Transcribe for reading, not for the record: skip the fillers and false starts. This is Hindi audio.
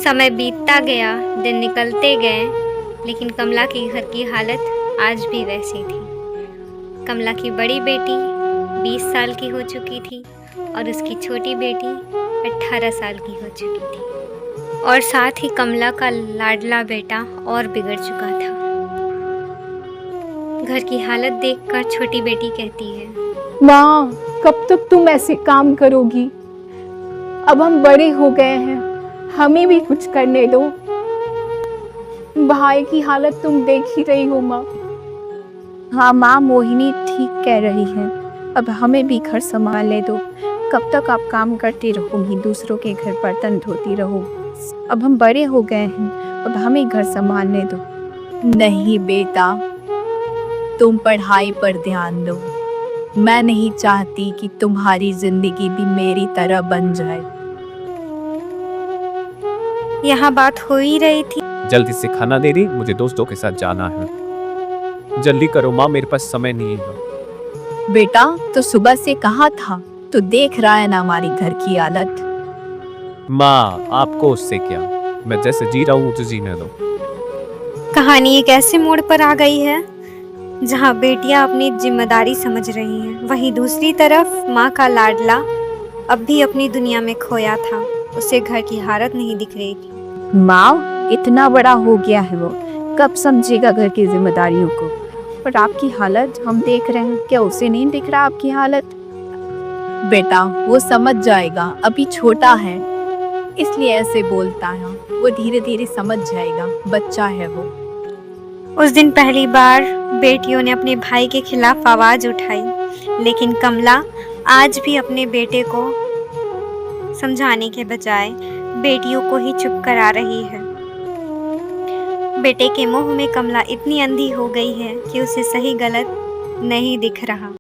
समय बीतता गया, दिन निकलते गए, लेकिन कमला के घर की हालत आज भी वैसी थी। कमला की बड़ी बेटी 20 साल की हो चुकी थी और उसकी छोटी बेटी 18 साल की हो चुकी थी और साथ ही कमला का लाडला बेटा और बिगड़ चुका था। घर की हालत देखकर छोटी बेटी कहती है, माँ, कब तक तुम ऐसे काम करोगी? अब हम बड़े हो गए हैं, हमें भी कुछ करने दो। भाई की हालत तुम देख ही रही हो माँ। हाँ माँ, मोहिनी ठीक कह रही है। अब हमें भी घर संभालने दो। कब तक आप काम करती रहोगी, दूसरों के घर बर्तन धोती रहो। अब हम बड़े हो गए हैं, अब हमें घर संभालने दो। नहीं बेटा, तुम पढ़ाई पर ध्यान दो। मैं नहीं चाहती कि तुम्हारी जिंदगी भी मेरी तरह बन जाए। यहाँ बात हो ही रही थी। जल्दी से खाना दे रही, मुझे दोस्तों के साथ जाना है। जल्दी करो माँ, मेरे पास समय नहीं है। बेटा, तो सुबह से कहाँ था? तो देख रहा है ना हमारी घर की हालत। माँ, आपको उससे क्या, मैं जैसे जी रहा हूँ मुझे जीने दो। कहानी एक ऐसे मोड़ पर आ गई है जहाँ बेटियां अपनी जिम्मेदारी समझ रही हैं, वहीं दूसरी तरफ माँ का लाडला अब भी अपनी दुनिया में खोया था। उसे घर की हालत नहीं दिख रही थी। माँ, इतना बड़ा हो गया है वो, कब समझेगा घर की जिम्मेदारियों को? पर आपकी हालत हम देख रहे हैं, क्या उसे नहीं दिख रहा आपकी हालत? बेटा, वो समझ जाएगा, अभी छोटा है इसलिए ऐसे बोलता है। वो धीरे धीरे समझ जाएगा, बच्चा है वो। उस दिन पहली बार बेटियों ने अपने भाई के खिलाफ आवाज उठाई, लेकिन कमला आज भी अपने बेटे को समझाने के बजाय बेटियों को ही चुप करा रही है। बेटे के मुंह में कमला इतनी अंधी हो गई है कि उसे सही गलत नहीं दिख रहा।